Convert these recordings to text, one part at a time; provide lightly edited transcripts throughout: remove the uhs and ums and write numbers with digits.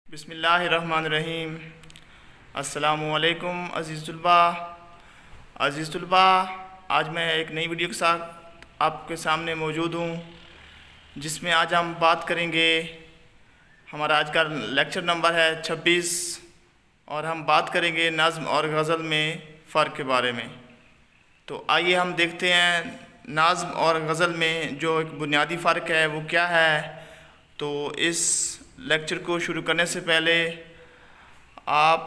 بسم اللہ الرحمن الرحیم۔ السلام علیکم عزیز طلباء، آج میں ایک نئی ویڈیو کے ساتھ آپ کے سامنے موجود ہوں، جس میں آج ہم بات کریں گے۔ ہمارا آج کا لیکچر نمبر ہے 26 اور ہم بات کریں گے نظم اور غزل میں فرق کے بارے میں۔ تو آئیے ہم دیکھتے ہیں نظم اور غزل میں جو ایک بنیادی فرق ہے وہ کیا ہے۔ تو اس لیکچر کو شروع کرنے سے پہلے آپ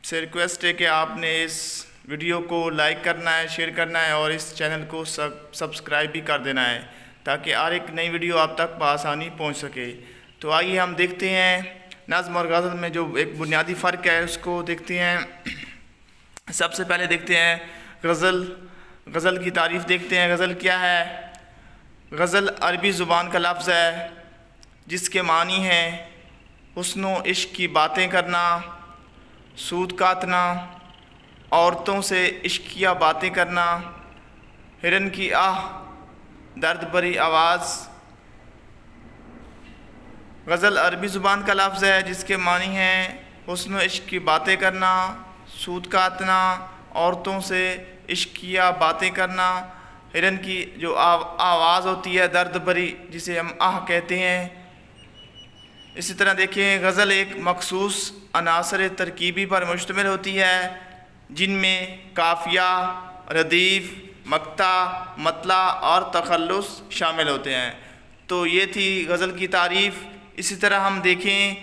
سے ریکویسٹ ہے کہ آپ نے اس ویڈیو کو لائک کرنا ہے، شیئر کرنا ہے اور اس چینل کو سبسکرائب بھی کر دینا ہے تاکہ ہر ایک نئی ویڈیو آپ تک بآسانی پہنچ سکے۔ تو آئیے ہم دیکھتے ہیں نظم اور غزل میں جو ایک بنیادی فرق ہے اس کو دیکھتے ہیں۔ سب سے پہلے دیکھتے ہیں غزل کی تعریف دیکھتے ہیں۔ غزل کیا ہے؟ غزل عربی زبان کا لفظ ہے جس کے معنی ہیں حسن و عشق کی باتیں کرنا، سود کاٹنا، عورتوں سے عشقیہ باتیں کرنا، ہرن کی آہ، درد بھری آواز۔ غزل عربی زبان کا لفظ ہے جس کے معنی ہیں حسن و عشق کی باتیں کرنا، سود کاٹنا، عورتوں سے عشقیہ باتیں کرنا، ہرن کی جو آواز ہوتی ہے درد بھری جسے ہم آہ کہتے ہیں۔ اسی طرح دیکھیں غزل ایک مخصوص عناصر ترکیبی پر مشتمل ہوتی ہے جن میں قافیہ، ردیف، مقطع، مطلع اور تخلص شامل ہوتے ہیں۔ تو یہ تھی غزل کی تعریف۔ اسی طرح ہم دیکھیں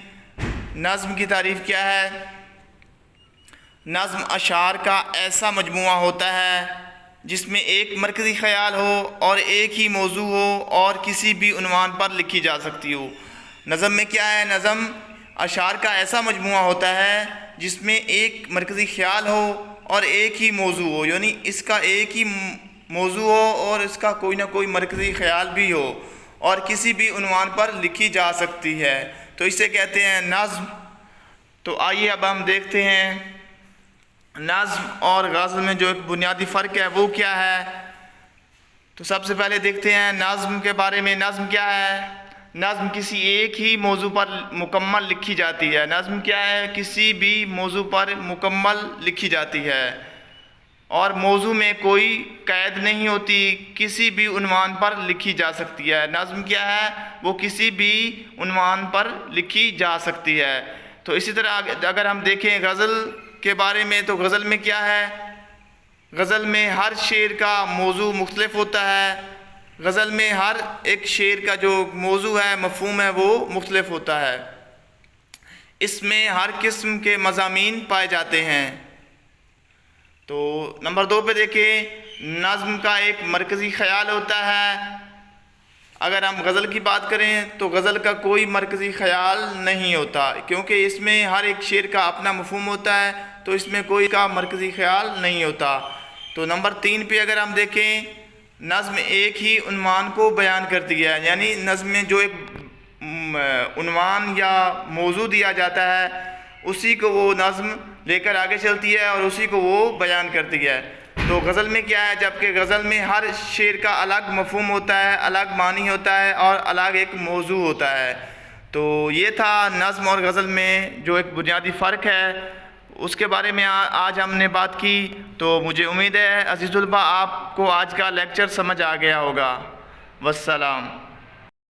نظم کی تعریف کیا ہے۔ نظم اشعار کا ایسا مجموعہ ہوتا ہے جس میں ایک مرکزی خیال ہو اور ایک ہی موضوع ہو اور کسی بھی عنوان پر لکھی جا سکتی ہو۔ نظم میں کیا ہے؟ نظم اشعار کا ایسا مجموعہ ہوتا ہے جس میں ایک مرکزی خیال ہو اور ایک ہی موضوع ہو، یعنی اس کا ایک ہی موضوع ہو اور اس کا کوئی نہ کوئی مرکزی خیال بھی ہو اور کسی بھی عنوان پر لکھی جا سکتی ہے، تو اسے کہتے ہیں نظم۔ تو آئیے اب ہم دیکھتے ہیں نظم اور غزل میں جو ایک بنیادی فرق ہے وہ کیا ہے۔ تو سب سے پہلے دیکھتے ہیں نظم کے بارے میں۔ نظم کیا ہے؟ نظم کسی ایک ہی موضوع پر مکمل لکھی جاتی ہے۔ نظم کیا ہے؟ کسی بھی موضوع پر مکمل لکھی جاتی ہے اور موضوع میں کوئی قید نہیں ہوتی، کسی بھی عنوان پر لکھی جا سکتی ہے۔ نظم کیا ہے؟ وہ کسی بھی عنوان پر لکھی جا سکتی ہے۔ تو اسی طرح اگر ہم دیکھیں غزل کے بارے میں تو غزل میں کیا ہے؟ غزل میں ہر شعر کا موضوع مختلف ہوتا ہے۔ غزل میں ہر ایک شعر کا جو موضوع ہے، مفہوم ہے، وہ مختلف ہوتا ہے۔ اس میں ہر قسم کے مضامین پائے جاتے ہیں۔ تو نمبر 2 پہ دیکھیں نظم کا ایک مرکزی خیال ہوتا ہے۔ اگر ہم غزل کی بات کریں تو غزل کا کوئی مرکزی خیال نہیں ہوتا کیونکہ اس میں ہر ایک شعر کا اپنا مفہوم ہوتا ہے، تو اس میں کوئی کا مرکزی خیال نہیں ہوتا۔ تو نمبر 3 پہ اگر ہم دیکھیں نظم ایک ہی عنوان کو بیان کرتی ہے، یعنی نظم میں جو ایک عنوان یا موضوع دیا جاتا ہے اسی کو وہ نظم لے کر آگے چلتی ہے اور اسی کو وہ بیان کرتی ہے۔ تو غزل میں کیا ہے؟ جبکہ غزل میں ہر شعر کا الگ مفہوم ہوتا ہے، الگ معنی ہوتا ہے اور الگ ایک موضوع ہوتا ہے۔ تو یہ تھا نظم اور غزل میں جو ایک بنیادی فرق ہے، اس کے بارے میں آج ہم نے بات کی۔ تو مجھے امید ہے عزیز طلباء آپ کو آج کا لیکچر سمجھ آ گیا ہوگا۔ والسلام۔